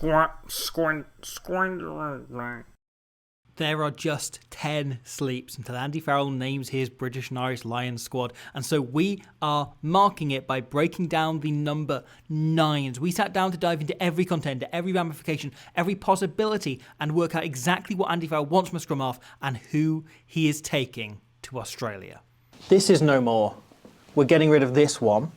There are just 10 sleeps until Andy Farrell names his British and Irish Lions squad, and so we are marking it by breaking down the number 9s. We sat down to dive into every contender, every ramification, every possibility, and work out exactly what Andy Farrell wants from a Scrum-Half and who he is taking to Australia. This is no more. We're getting rid of this one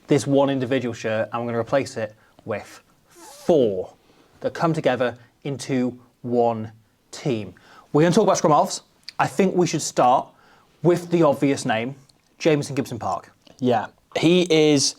individual shirt, and we're going to replace it with 4 that come together into one team. We're going to talk about Scrum-Halves. I think we should start with the obvious name, Jameson Gibson-Park. Yeah, he is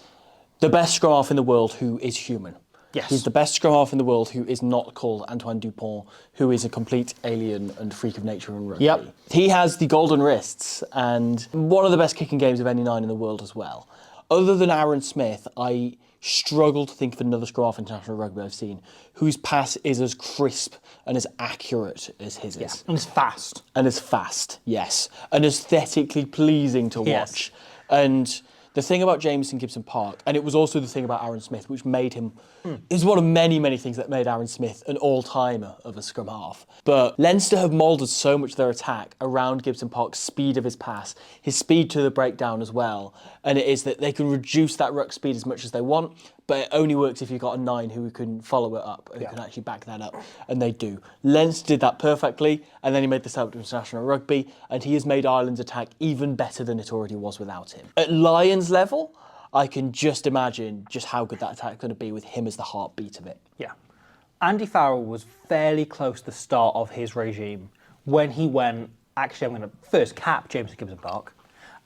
the best Scrum-Half in the world who is human. Yes. He's the best Scrum-Half in the world who is not called Antoine Dupont, who is a complete alien and freak of nature in rugby. Yep. He has the golden wrists and one of the best kicking games of any 9 in the world as well. Other than Aaron Smith, I struggle to think of another Scrum-Half international rugby I've seen whose pass is as crisp and as accurate as his is. And it's fast. And as fast, yes. And aesthetically pleasing to watch. And the thing about Jameson Gibson-Park, and it was also the thing about Aaron Smith, which made him, is one of many, many things that made Aaron Smith an all-timer of a Scrum-Half. But Leinster have moulded so much of their attack around Gibson-Park's speed of his pass, his speed to the breakdown as well. And it is that they can reduce that ruck speed as much as they want, but it only works if you've got a 9 who can follow it up and can actually back that up, and they do. Leinster did that perfectly, and then he made the step up to international rugby, and he has made Ireland's attack even better than it already was without him. At Lions level, I can just imagine just how good that attack is going to be with him as the heartbeat of it. Yeah. Andy Farrell was fairly close to the start of his regime when he went, actually I'm going to first cap Jameson Gibson-Park,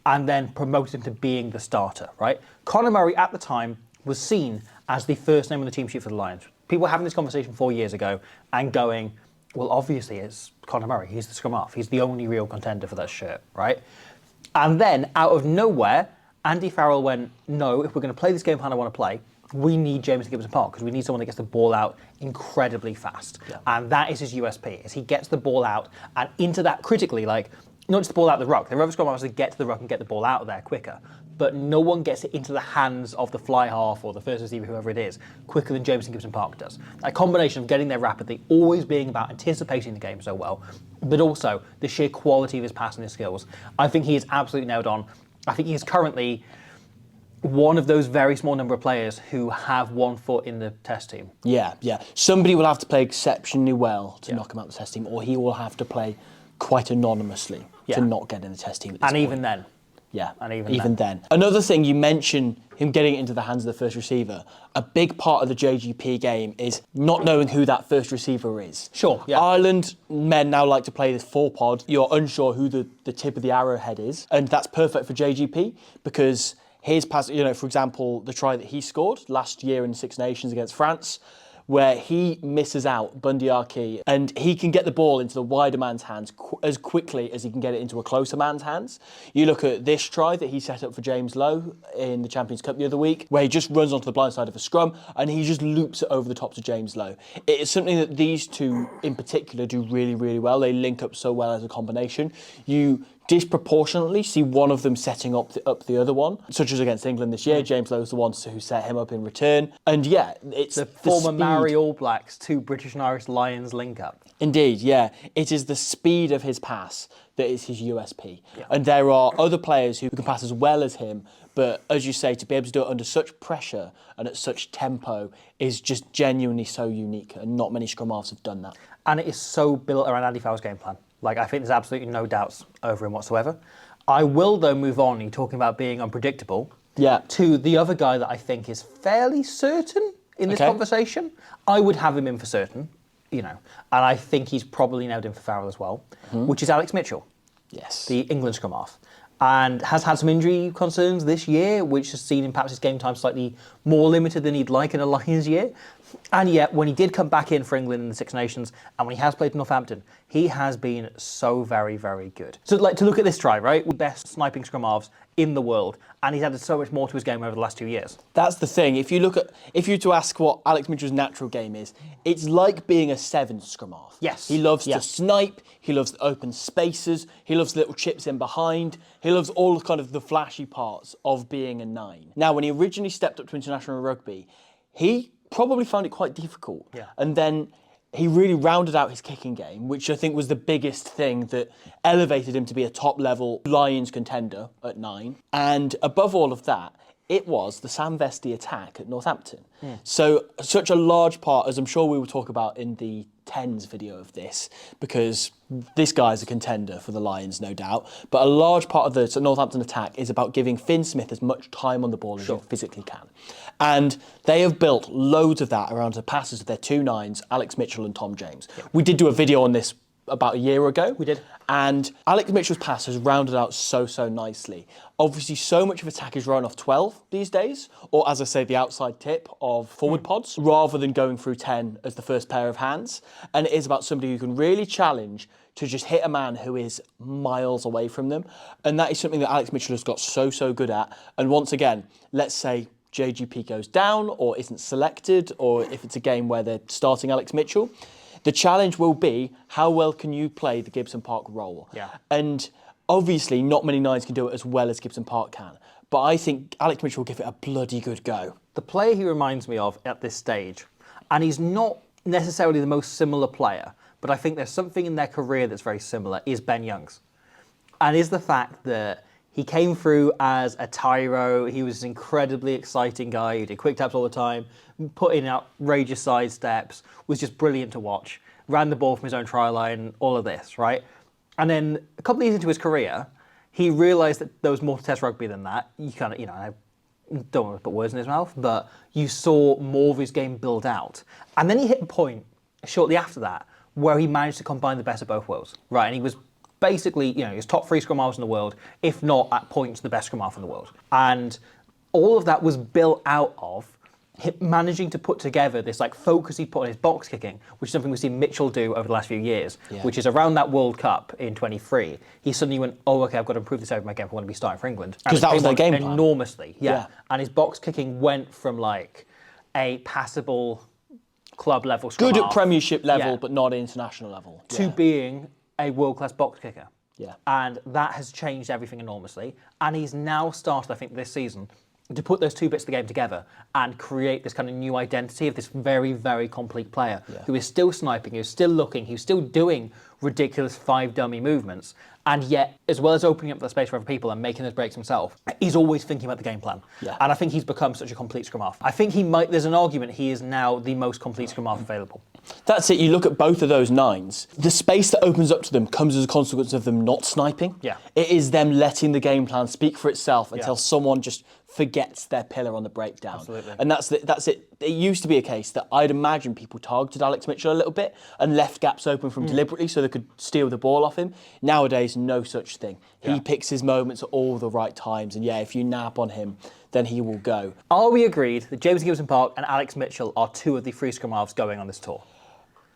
and then promote him to being the starter, right? Conor Murray at the time was seen as the first name on the team sheet for the Lions. People were having this conversation 4 years ago and going, well, obviously it's Conor Murray. He's the Scrum-Half. He's the only real contender for that shirt, right? And then, out of nowhere, Andy Farrell went, no, if we're going to play this game plan I want to play, we need Jameson Gibson-Park because we need someone that gets the ball out incredibly fast. Yeah. And that is his USP, is he gets the ball out and into that critically, like, not just the ball out the ruck. The other Scrum-Halves get to the ruck and get the ball out of there quicker. But no one gets it into the hands of the fly half or the first receiver, whoever it is, quicker than Jameson Gibson-Park does. That combination of getting there rapidly, always being about anticipating the game so well, but also the sheer quality of his passing his skills. I think he is absolutely nailed on. I think he is currently one of those very small number of players who have 1 foot in the test team. Yeah, yeah. Somebody will have to play exceptionally well to knock him out of the test team, or he will have to play quite anonymously to not get in the test team at this point. Even then. Yeah, and even then. Another thing, you mentioned him getting it into the hands of the first receiver. A big part of the JGP game is not knowing who that first receiver is. Sure, yeah. Ireland men now like to play this 4-pod. You're unsure who the tip of the arrowhead is, and that's perfect for JGP because his pass, for example, the try that he scored last year in Six Nations against France, where he misses out Bundy Archie and he can get the ball into the wider man's hands as quickly as he can get it into a closer man's hands. You look at this try that he set up for James Lowe in the Champions Cup the other week, where he just runs onto the blind side of a scrum and he just loops it over the top to James Lowe. It is something that these two in particular do really, really well. They link up so well as a combination. You disproportionately see one of them setting up the other one, such as against England this year. James Lowe's the one who set him up in return. And yeah, it's the former Maori All Blacks, 2 British and Irish Lions link up. Indeed, yeah. It is the speed of his pass that is his USP. Yeah. And there are other players who can pass as well as him, but as you say, to be able to do it under such pressure and at such tempo is just genuinely so unique, and not many Scrum-Halves have done that. And it is so built around Andy Farrell's game plan. Like, I think there's absolutely no doubts over him whatsoever. I will, though, move on, you're talking about being unpredictable, to the other guy that I think is fairly certain in this conversation. I would have him in for certain, and I think he's probably nailed in for Farrell as well, which is Alex Mitchell. Yes. The England Scrum-Half. And has had some injury concerns this year, which has seen him perhaps his game time slightly more limited than he'd like in a Lions year. And yet, when he did come back in for England in the Six Nations, and when he has played for Northampton, he has been so very, very good. So, to look at this try, right? Best sniping Scrum-Halves in the world, and he's added so much more to his game over the last 2 years. That's the thing. If you were to ask what Alex Mitchell's natural game is, it's like being a 7 Scrum-Half. Yes. He loves to snipe. He loves the open spaces. He loves the little chips in behind. He loves all kind of the flashy parts of being a 9. Now, when he originally stepped up to international rugby, he probably found it quite difficult. Yeah. And then he really rounded out his kicking game, which I think was the biggest thing that elevated him to be a top-level Lions contender at 9. And above all of that, it was the Sam Vesti attack at Northampton. So such a large part, as I'm sure we will talk about in the 10s video of this, because this guy is a contender for the Lions, no doubt, but a large part of the Northampton attack is about giving Finn Smith as much time on the ball as you physically can. And they have built loads of that around the passes of their 2 9s, Alex Mitchell and Tom James. We did do a video on this about a year ago. We did. And Alex Mitchell's pass has rounded out so nicely. Obviously, so much of attack is run off 12 these days, or as I say, the outside tip of forward pods, rather than going through 10 as the first pair of hands. And it is about somebody who can really challenge to just hit a man who is miles away from them. And that is something that Alex Mitchell has got so good at. And once again, let's say JGP goes down or isn't selected, or if it's a game where they're starting Alex Mitchell, the challenge will be, how well can you play the Gibson-Park role? Yeah. And obviously, not many 9s can do it as well as Gibson-Park can. But I think Alex Mitchell will give it a bloody good go. The player he reminds me of at this stage, and he's not necessarily the most similar player, but I think there's something in their career that's very similar, is Ben Youngs. And is the fact that he came through as a tyro. He was an incredibly exciting guy who did quick taps all the time, put in outrageous side steps, was just brilliant to watch, ran the ball from his own try line, all of this, right? And then a couple of years into his career, he realised that there was more to Test rugby than that. You kind of, I don't want to put words in his mouth, but you saw more of his game build out. And then he hit a point shortly after that where he managed to combine the best of both worlds, right? And he was basically, he was top 3 Scrum-Halves in the world, if not at points the best Scrum-Half in the world. And all of that was built out of him managing to put together this focus he put on his box kicking, which is something we've seen Mitchell do over the last few years, which is around that World Cup in 23. He suddenly went, okay, I've got to improve this over my game if I want to be starting for England. Because that was their game plan. Enormously, yeah. And his box kicking went from a passable club level Scrum-Half, good at Premiership level, but not international level, to being a world-class box kicker. Yeah. And that has changed everything enormously. And he's now started, I think, this season to put those 2 bits of the game together and create this kind of new identity of this very, very complete player who is still sniping, who's still looking, who's still doing ridiculous 5 dummy movements. And yet, as well as opening up the space for other people and making those breaks himself, he's always thinking about the game plan. Yeah. And I think he's become such a complete Scrum-Half. I think there's an argument he is now the most complete Scrum-Half available. That's it. You look at both of those 9s. The space that opens up to them comes as a consequence of them not sniping. Yeah. It is them letting the game plan speak for itself until someone just forgets their pillar on the breakdown. Absolutely. And that's it. It used to be a case that I'd imagine people targeted Alex Mitchell a little bit and left gaps open from deliberately so they could steal the ball off him. Nowadays, no such thing. He picks his moments at all the right times. And if you nap on him, then he will go. Are we agreed that Jameson Gibson-Park and Alex Mitchell are 2 of the 3 Scrum-Halves going on this tour?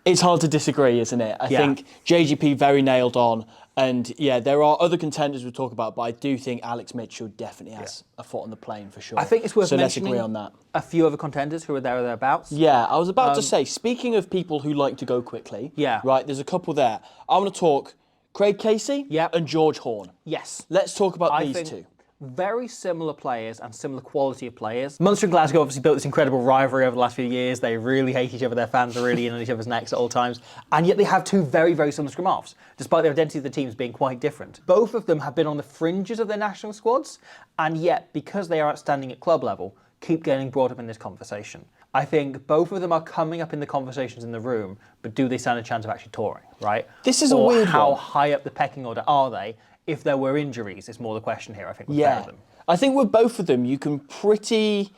It's hard to disagree, isn't it? I think JGP very nailed on. And there are other contenders we'll talk about, but I do think Alex Mitchell definitely has a foot on the plane for sure. I think it's worth so mentioning let's agree on that. A few other contenders who are there or thereabouts. Yeah, I was about to say, speaking of people who like to go quickly, right, there's a couple there. I want to talk Craig Casey and George Horne. Yes. Let's talk about these 2. Very similar players and similar quality of players. Munster and Glasgow obviously built this incredible rivalry over the last few years. They really hate each other. Their fans are really in on each other's necks at all times. And yet they have 2 very, very similar Scrum-Halves, despite their identity of the teams being quite different. Both of them have been on the fringes of their national squads, and yet, because they are outstanding at club level, keep getting brought up in this conversation. I think both of them are coming up in the conversations in the room, but do they stand a chance of actually touring, right? This is a weird how one. high up the pecking order are they? If there were injuries, it's more the question here, I think, with both of them. I think with both of them, you can pretty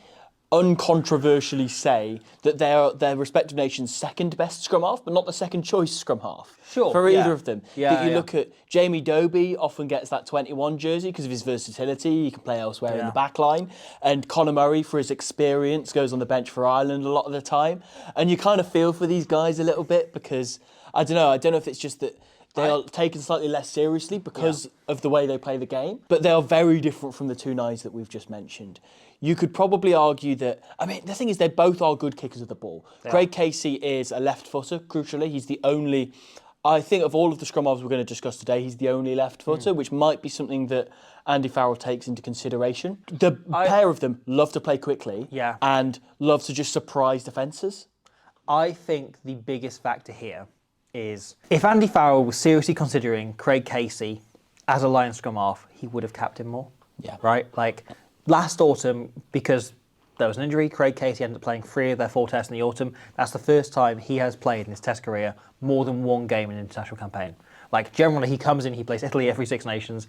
uncontroversially say that they're their respective nation's second best Scrum-Half, but not the second choice Scrum-Half. Sure. For either of them. Yeah, you look at Jamie Doby, often gets that 21 jersey because of his versatility. He can play elsewhere in the back line. And Conor Murray, for his experience, goes on the bench for Ireland a lot of the time. And you kind of feel for these guys a little bit because, I don't know if it's just that they are taken slightly less seriously because of the way they play the game, but they are very different from the 2 9s that we've just mentioned. You could probably argue that, the thing is they both are good kickers of the ball. Craig Casey is a left footer, crucially. He's the only I think of all of the scrum-halves we're going to discuss today, he's the only left footer, which might be something that Andy Farrell takes into consideration. The pair of them love to play quickly and love to just surprise defences. I think the biggest factor here is if Andy Farrell was seriously considering Craig Casey as a Lions scrum-half, he would have capped him more. Yeah. Right? Like last autumn, because there was an injury, Craig Casey ended up playing 3 of their 4 tests in the autumn. That's the first time he has played in his test career more than 1 game in an international campaign. Like generally he comes in, he plays Italy every 6 nations.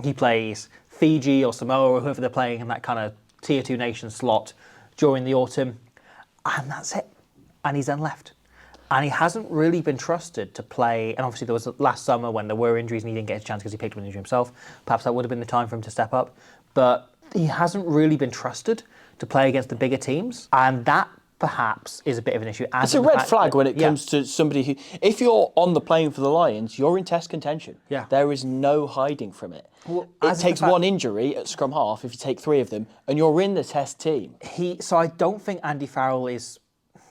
He plays Fiji or Samoa or whoever they're playing in that kind of tier 2 nation slot during the autumn. And that's it. And he's then left. And he hasn't really been trusted to play. And obviously there was last summer when there were injuries and he didn't get a chance because he picked up an injury himself. Perhaps that would have been the time for him to step up. But he hasn't really been trusted to play against the bigger teams. And that perhaps is a bit of an issue. It's a red flag when it comes to somebody who, if you're on the plane for the Lions, you're in test contention. Yeah. There is no hiding from it. Well, it takes one injury at scrum half if you take 3 of them and you're in the test team. So I don't think Andy Farrell is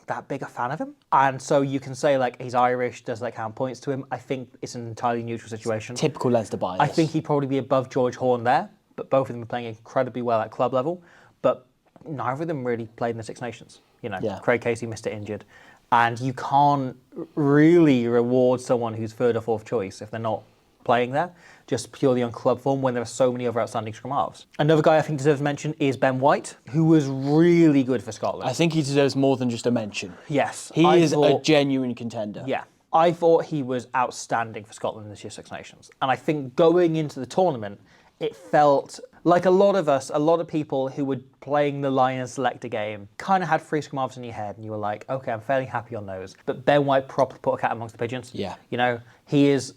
that big a fan of him. And so you can say like he's Irish, does that count points to him? I think it's an entirely neutral situation. Typical Leinster bias. I think he'd probably be above George Horne there, but both of them are playing incredibly well at club level. But neither of them really played in the Six Nations. You know, Craig Casey missed it injured. And you can't really reward someone who's 3rd or 4th choice if they're not playing there, just purely on club form when there are so many other outstanding scrum halves. Another guy I think deserves mention is Ben White, who was really good for Scotland. I think he deserves more than just a mention. Yes. He is a genuine contender. Yeah. I thought he was outstanding for Scotland this year's Six Nations. And I think going into the tournament, it felt like a lot of us, a lot of people who were playing the Lions selector game kind of had 3 scrum halves in your head and you were like, okay, I'm fairly happy on those. But Ben White properly put a cat amongst the pigeons. Yeah. You know, he is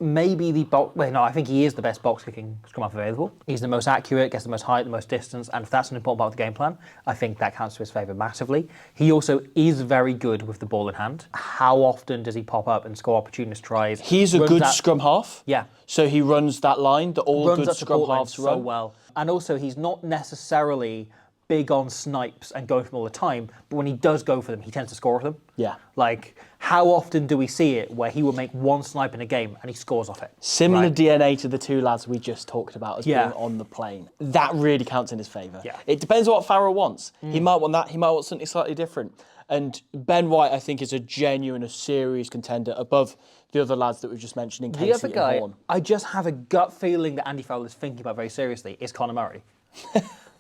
maybe I think he is the best box kicking scrum half available. He's the most accurate, gets the most height, the most distance, and if that's an important part of the game plan, I think that counts to his favour massively. He also is very good with the ball in hand. How often does he pop up and score opportunist tries? He's a good scrum half. Yeah. So he runs that line that all good scrum halves run so well. And also he's not necessarily big on snipes and going for them all the time, but when he does go for them, he tends to score them. Yeah. Like, how often do we see it where he will make 1 snipe in a game and he scores off it? Similar DNA to the 2 lads we just talked about as being on the plane. That really counts in his favour. Yeah. It depends what Farrell wants. He might want that, he might want something slightly different. And Ben White, I think, is a genuine, a serious contender above the other lads that we've just mentioned in Casey The other guy, and Horne. I just have a gut feeling that Andy Farrell is thinking about very seriously, is Conor Murray.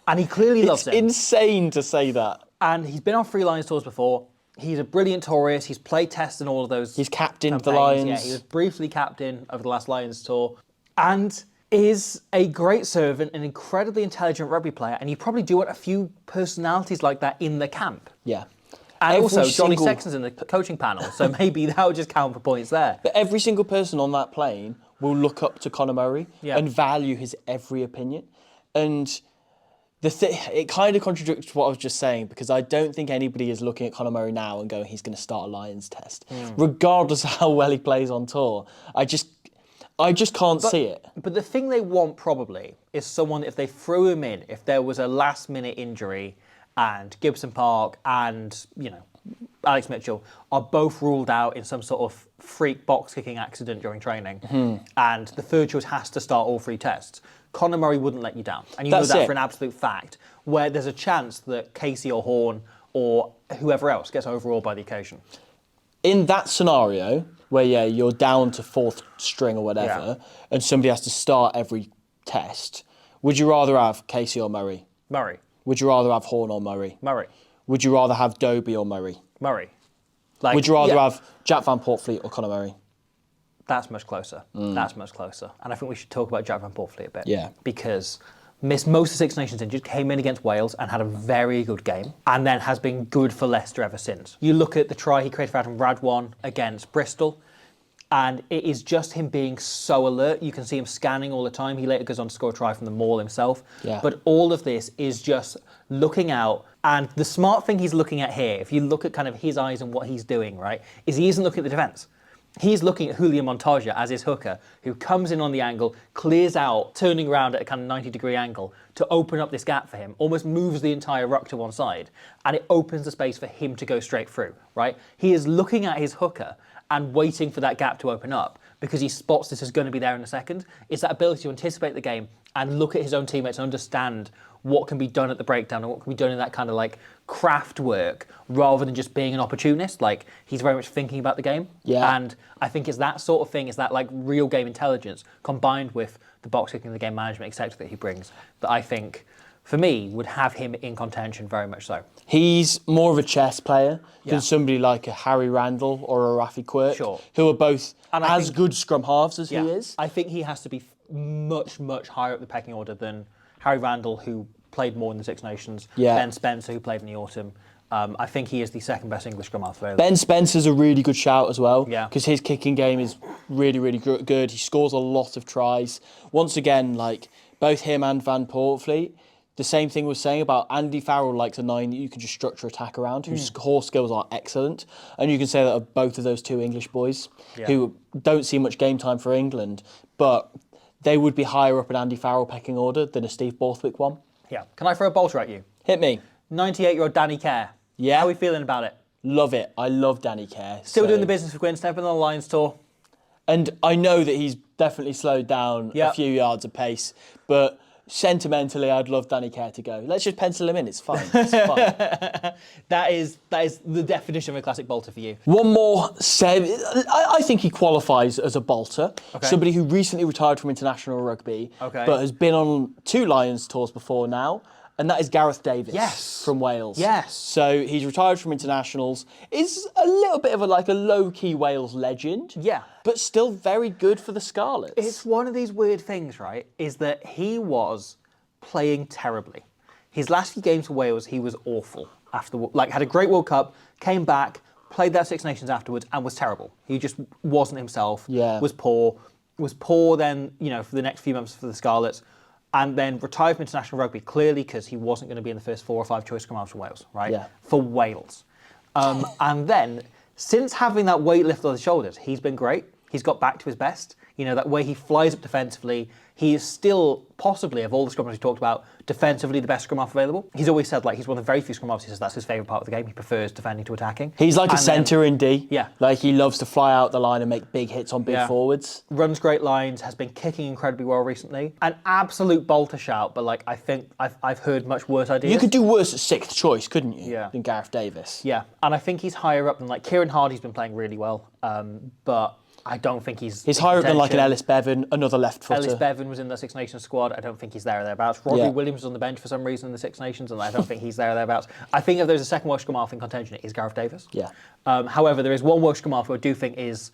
And he clearly loves him. It's insane to say that. And he's been on 3 Lions tours before. He's a brilliant tourist. He's played tests in all of those. He's captained the campaigns. Lions. Yeah, he was briefly captain over the last Lions tour. And is a great servant, an incredibly intelligent rugby player. And you probably do want a few personalities like that in the camp. Yeah. And also, Johnny Sexton's in the coaching panel, so maybe that would just count for points there. But every single person on that plane will look up to Conor Murray and value his every opinion. And it kind of contradicts what I was just saying, because I don't think anybody is looking at Conor Murray now and going, he's going to start a Lions test. Regardless of how well he plays on tour. I just can't see it. But the thing they want probably is someone, if they threw him in, if there was a last-minute injury and Gibson-Park and, Alex Mitchell are both ruled out in some sort of freak box-kicking accident during training, and the 3rd choice has to start all 3 tests, Conor Murray wouldn't let you down. And you know that for an absolute fact, where there's a chance that Casey or Horne or whoever else gets overawed by the occasion. In that scenario, where you're down to 4th string or whatever, and somebody has to start every test, would you rather have Casey or Murray? Murray. Would you rather have Horne or Murray? Murray. Would you rather have Dobie or Murray? Murray. Would you rather have Jack van Portfliet or Conor Murray? That's much closer. That's much closer. And I think we should talk about Jack van Portfliet a bit. Yeah. Because missed most of 6 Nations injured, came in against Wales and had a very good game, and then has been good for Leicester ever since. You look at the try he created for Adam Radwan against Bristol, and it is just him being so alert. You can see him scanning all the time. He later goes on to score a try from the maul himself. Yeah. But all of this is just looking out. And the smart thing he's looking at here, if you look at kind of his eyes and what he's doing, right, is he isn't looking at the defence. He's looking at Julian Montoya as his hooker, who comes in on the angle, clears out, turning around at a kind of 90-degree angle to open up this gap for him, almost moves the entire ruck to one side, and it opens the space for him to go straight through, right? He is looking at his hooker and waiting for that gap to open up because he spots this is going to be there in a second. It's that ability to anticipate the game and look at his own teammates and understand what can be done at the breakdown and what can be done in that kind of like craft work rather than just being an opportunist. Like, he's very much thinking about the game. Yeah. And I think it's that sort of thing, it's that like real game intelligence combined with the box kicking, the game management, etc. that he brings that I think, for me, would have him in contention very much so. He's more of a chess player than somebody like a Harry Randall or a Rafi Quirk, who are both as good scrum halves as he is. I think he has to be much, much higher up the pecking order than Harry Randall, who played more in the Six Nations, Ben Spencer, who played in the autumn. I think he is the second best English scrum half available. Ben Spencer's a really good shout as well, Yeah. because his kicking game is really, really good. He scores a lot of tries. Once again, like both him and Van Portfliet, the same thing was saying about Andy Farrell likes a 9 that you can just structure attack around, whose core skills are excellent. And you can say that of both of those two English boys, who don't see much game time for England, but they would be higher up in Andy Farrell pecking order than a Steve Borthwick one. Yeah. Can I throw a bolter at you? Hit me. 98-year-old Danny Kerr. Yeah. How are we feeling about it? Love it. I love Danny Kerr. Still doing the business for Gwyn, stepping on the Lions tour. And I know that he's definitely slowed down a few yards of pace, but sentimentally, I'd love Danny Kerr to go. Let's just pencil him in. It's fine. It's fine. That is the definition of a classic bolter for you. One more, Seb. I think he qualifies as a bolter. Okay. Somebody who recently retired from international rugby, Okay. but has been on 2 Lions tours before now. And that is Gareth Davis Yes. from Wales. Yes. So he's retired from internationals. Is a little bit of a low-key Wales legend. Yeah. But still very good for the Scarlets. It's one of these weird things, right? Is that he was playing terribly. His last few games for Wales, he was awful. Had a great World Cup, came back, played that Six Nations afterwards, and was terrible. He just wasn't himself. Yeah. Was poor. Was poor then, for the next few months for the Scarlets. And then retired from international rugby, clearly because he wasn't going to be in the first 4 or 5 choice scrum halves for Wales, right? Yeah. For Wales. And then, since having that weight lifted on his shoulders, he's been great. He's got back to his best. That way he flies up defensively. He is still, possibly, of all the scrum halves we talked about, defensively the best scrum half available. He's always said, he's one of the very few scrum halves, he says that's his favourite part of the game. He prefers defending to attacking. He's like a centre in D. Yeah. He loves to fly out the line and make big hits on big forwards. Runs great lines, has been kicking incredibly well recently. An absolute bolter shout, but I think I've heard much worse ideas. You could do worse at 6th choice, couldn't you? Yeah. Than Gareth Davis. Yeah, and I think he's higher up than Kieran Hardy's been playing really well, but I don't think he's higher up than an contention. Ellis Bevan, another left footer. Ellis Bevan was in the Six Nations squad. I don't think he's there or thereabouts. Rugby Williams was on the bench for some reason in the Six Nations, and I don't think he's there or thereabouts. I think if there's a second Welsh scrum half in contention, it is Gareth Davis. Yeah. However, there is one Welsh scrum half who I do think is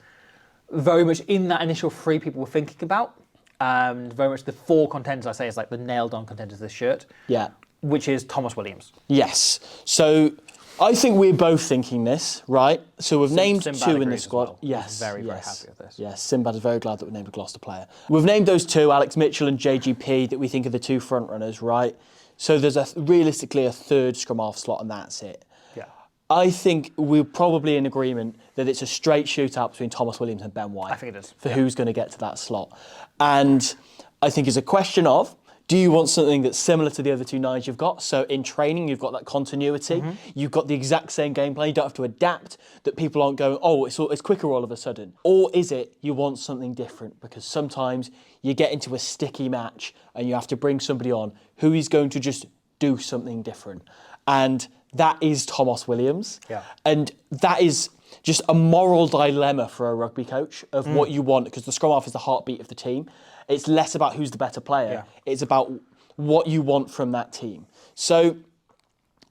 very much in that initial 3 people were thinking about. Very much the 4 contenders I say is the nailed-on contenders of this shirt. Yeah. Which is Tomos Williams. Yes. So I think we're both thinking this, right? So we've named Sinbad 2 in the agrees as squad. well. Yes. Very happy with this. Yes, Sinbad is very glad that we named a Gloucester player. We've named those 2, Alex Mitchell and JGP, that we think are the 2 front runners, right? So there's realistically a 3rd scrum half slot, and that's it. Yeah. I think we're probably in agreement that it's a straight shootout between Tomos Williams and Ben White. I think it is. For who's going to get to that slot. And I think it's a question of, do you want something that's similar to the other 2 nines you've got? So in training, you've got that continuity. You've got the exact same game plan. You don't have to adapt, that people aren't going, it's quicker all of a sudden. Or is it you want something different? Because sometimes you get into a sticky match and you have to bring somebody on who is going to just do something different. And that is Tomos Williams. Yeah. And that is just a moral dilemma for a rugby coach of what you want, because the scrum half is the heartbeat of the team. It's less about who's the better player. Yeah. It's about what you want from that team. So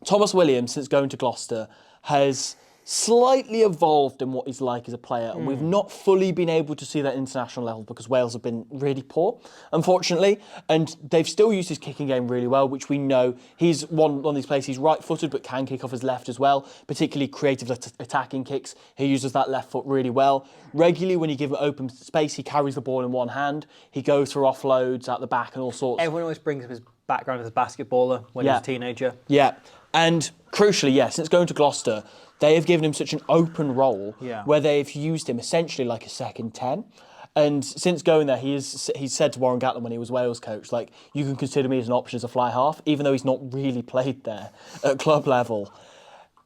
Tomos Williams, since going to Gloucester, has slightly evolved in what he's like as a player, and we've not fully been able to see that international level because Wales have been really poor, unfortunately, and they've still used his kicking game really well, which we know he's one of these players. He's right-footed but can kick off his left as well, particularly creative attacking kicks. He uses that left foot really well. Regularly, when you give him open space, he carries the ball in one hand. He goes for offloads out the back and all sorts. Everyone always brings up his background as a basketballer when he was a teenager. Yeah, and crucially, since going to Gloucester, they have given him such an open role Yeah. where they've used him essentially like a second 10. And since going there, he's said to Warren Gatland when he was Wales coach, like, you can consider me as an option as a fly half, even though he's not really played there at club level.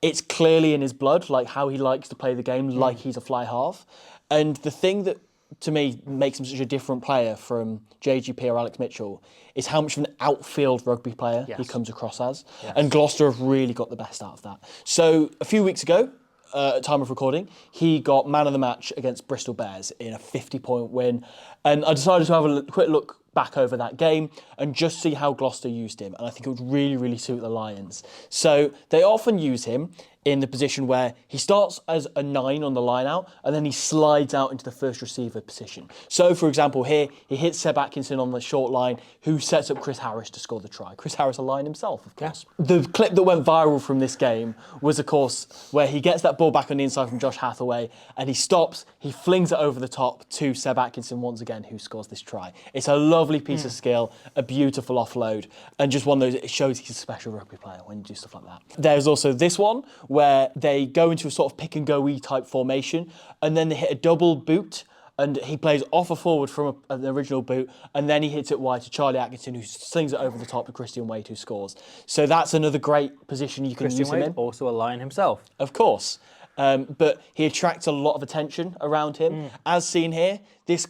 It's clearly in his blood, like how he likes to play the game, like he's a fly half. And the thing that, to me, makes him such a different player from JGP or Alex Mitchell is how much of an outfield rugby player he comes across as. Yes. And Gloucester have really got the best out of that. So a few weeks ago, at time of recording, he got man of the match against Bristol Bears in a 50-point win. And I decided to have a quick look back over that game and just see how Gloucester used him. And I think it would really, really suit the Lions. So they often use him in the position where he starts as a 9 on the line out and then he slides out into the first receiver position. So, for example, here he hits Seb Atkinson on the short line, who sets up Chris Harris to score the try. Chris Harris, a line himself, of course. Yeah. The clip that went viral from this game was, of course, where he gets that ball back on the inside from Josh Hathaway and he stops, he flings it over the top to Seb Atkinson once again, who scores this try. It's a lovely piece of skill, a beautiful offload, and just one of those, it shows he's a special rugby player when you do stuff like that. There's also this one, where they go into a sort of pick-and-go-y type formation, and then they hit a double boot, and he plays off a forward from an original boot, and then he hits it wide to Charlie Atkinson, who slings it over the top to Christian Wade, who scores. So that's another great position you can use him in. Also a Lion himself. Of course. But he attracts a lot of attention around him. As seen here, this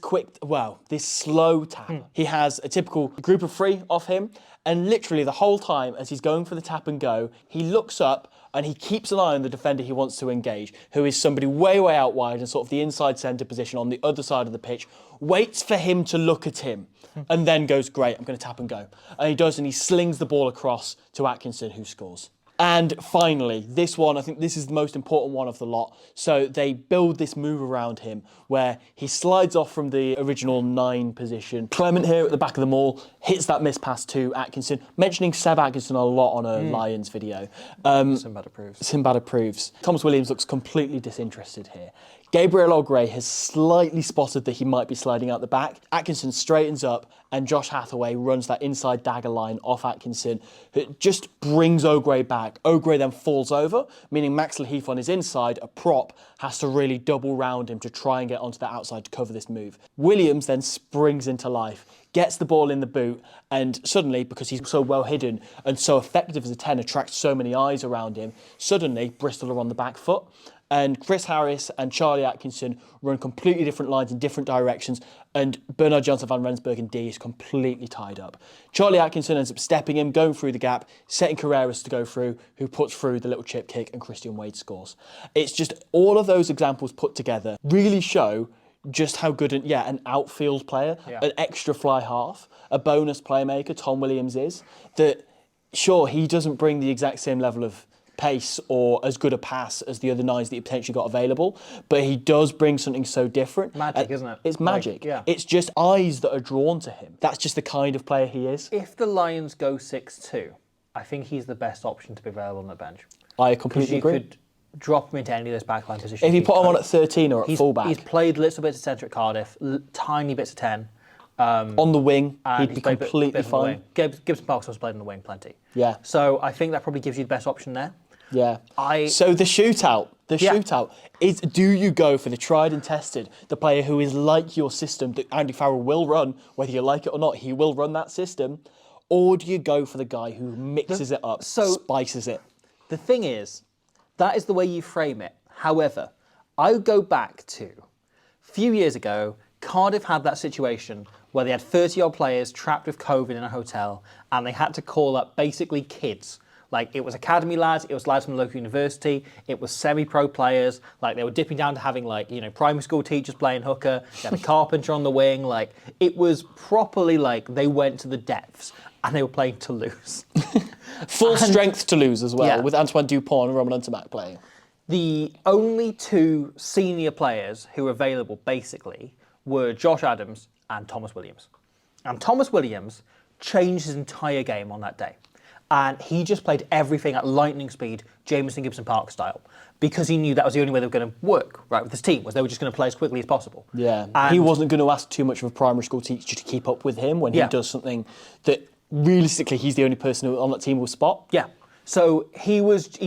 slow tap. He has a typical group of 3 off him, and literally the whole time as he's going for the tap and go, he looks up and he keeps an eye on the defender he wants to engage, who is somebody way, way out wide in sort of the inside centre position on the other side of the pitch, waits for him to look at him, and then goes, great, I'm going to tap and go. And he does, and he slings the ball across to Atkinson, who scores. And finally, this one, I think this is the most important one of the lot. So they build this move around him where he slides off from the original 9 position. Clement here at the back of the maul hits that miss pass to Atkinson, mentioning Seb Atkinson a lot on a Lions video. Sinbad approves. Sinbad approves. Tomos Williams looks completely disinterested here. Gabriel O'Gray has slightly spotted that he might be sliding out the back. Atkinson straightens up and Josh Hathaway runs that inside dagger line off Atkinson. It just brings O'Gray back. O'Gray then falls over, meaning Max Laheath on his inside, a prop, has to really double round him to try and get onto the outside to cover this move. Williams then springs into life, gets the ball in the boot, and suddenly, because he's so well hidden and so effective as a 10, attracts so many eyes around him, suddenly Bristol are on the back foot. And Chris Harris and Charlie Atkinson run completely different lines in different directions, and Bernard Johnson van Rensburg in D is completely tied up. Charlie Atkinson ends up stepping him, going through the gap, setting Carreras to go through, who puts through the little chip kick, and Christian Wade scores. It's just all of those examples put together really show just how good an outfield player, an extra fly half, a bonus playmaker Tom Williams is. That, sure, he doesn't bring the exact same level of pace or as good a pass as the other 9s that he potentially got available, but he does bring something so different. Magic, isn't it? It's magic. Like, It's just eyes that are drawn to him. That's just the kind of player he is. If the Lions go 6-2, I think he's the best option to be available on the bench. I completely agree. You could drop him into any of those backline positions. If you put him on at 13 or at fullback. He's played little bits of centre at Cardiff, tiny bits of 10. On the wing, he'd be completely fine. Gibson-Park's also played on the wing plenty. Yeah. So I think that probably gives you the best option there. Yeah. So the shootout is, do you go for the tried and tested, the player who is like your system that Andy Farrell will run, whether you like it or not, he will run that system, or do you go for the guy who mixes it up, spices it? The thing is, that is the way you frame it. However, I would go back to a few years ago, Cardiff had that situation where they had 30-odd players trapped with COVID in a hotel, and they had to call up basically kids. Like, it was academy lads, it was lads from the local university, it was semi-pro players, like they were dipping down to having primary school teachers playing hooker, they had a carpenter on the wing, like it was properly like they went to the depths and they were playing Toulouse. Full strength Toulouse as well, with Antoine Dupont and Roman Untermack playing. The only 2 senior players who were available basically were Josh Adams and Tomos Williams. And Tomos Williams changed his entire game on that day. And he just played everything at lightning speed, Jameson Gibson-Park style, because he knew that was the only way they were going to work, right, with this team, was they were just going to play as quickly as possible. Yeah, and he wasn't going to ask too much of a primary school teacher to keep up with him when he does something that, realistically, he's the only person on that team will spot. Yeah, so he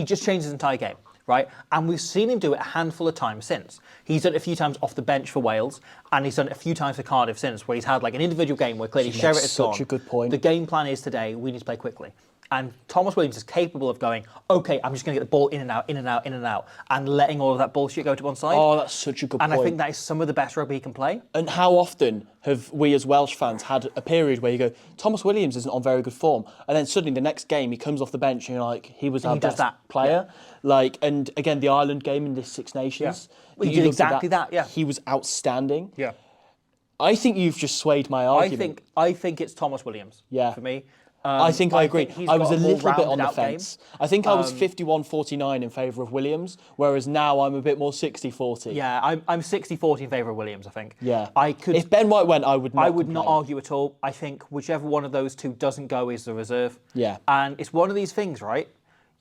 just changed his entire game. right? And we've seen him do it a handful of times since. He's done it a few times off the bench for Wales, and he's done it a few times for Cardiff since, where he's had like an individual game where clearly Sherritt has gone. Such a good point. The game plan is today, we need to play quickly. And Tomos Williams is capable of going, okay, I'm just going to get the ball in and out, in and out, in and out, and letting all of that bullshit go to one side. Oh, that's such a good point. And I think that is some of the best rugby he can play. And how often have we as Welsh fans had a period where you go, Tomos Williams isn't on very good form, and then suddenly the next game he comes off the bench and you're like, he was our best player. Yeah. Like, and again, the Ireland game in this Six Nations. Yeah. Well, he did exactly that, yeah. He was outstanding. Yeah. I think you've just swayed my argument. I think it's Tomos Williams for me. I think I agree. I was a little bit on the fence. I think I was 51-49 in favour of Williams, whereas now I'm a bit more 60-40. Yeah, I'm 60-40 in favour of Williams, I think. Yeah. If Ben White went, I would not not argue at all. I think whichever one of those two doesn't go is the reserve. Yeah. And it's one of these things, right?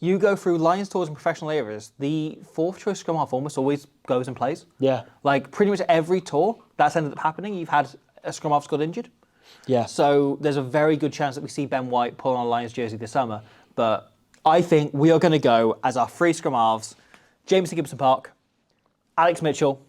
You go through Lions tours and professional eras, the fourth choice scrum-half almost always goes and plays. Yeah. Like pretty much every tour that's ended up happening, you've had a scrum-half's got injured. Yeah. So there's a very good chance that we see Ben White pull on a Lions jersey this summer. But I think we are going to go as our three scrum halves, Jameson Gibson-Park, Alex Mitchell,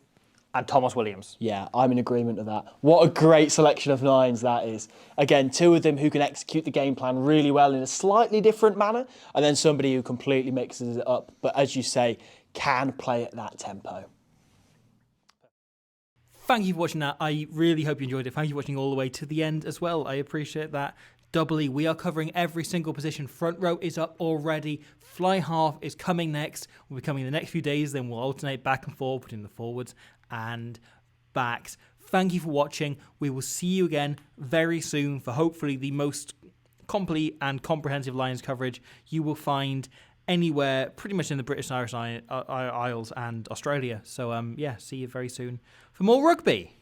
and Tomos Williams. Yeah, I'm in agreement with that. What a great selection of nines that is. Again, two of them who can execute the game plan really well in a slightly different manner, and then somebody who completely mixes it up, but as you say, can play at that tempo. Thank you for watching that. I really hope you enjoyed it. Thank you for watching all the way to the end as well. I appreciate that doubly. We are covering every single position. Front row is up already. Fly half is coming next. Will be coming in the next few days. Then we'll alternate back and forth between the forwards and backs. Thank you for watching. We will see you again very soon for hopefully the most complete and comprehensive Lions coverage you will find anywhere, pretty much in the British and Irish Isles and Australia. So, yeah, see you very soon for more rugby.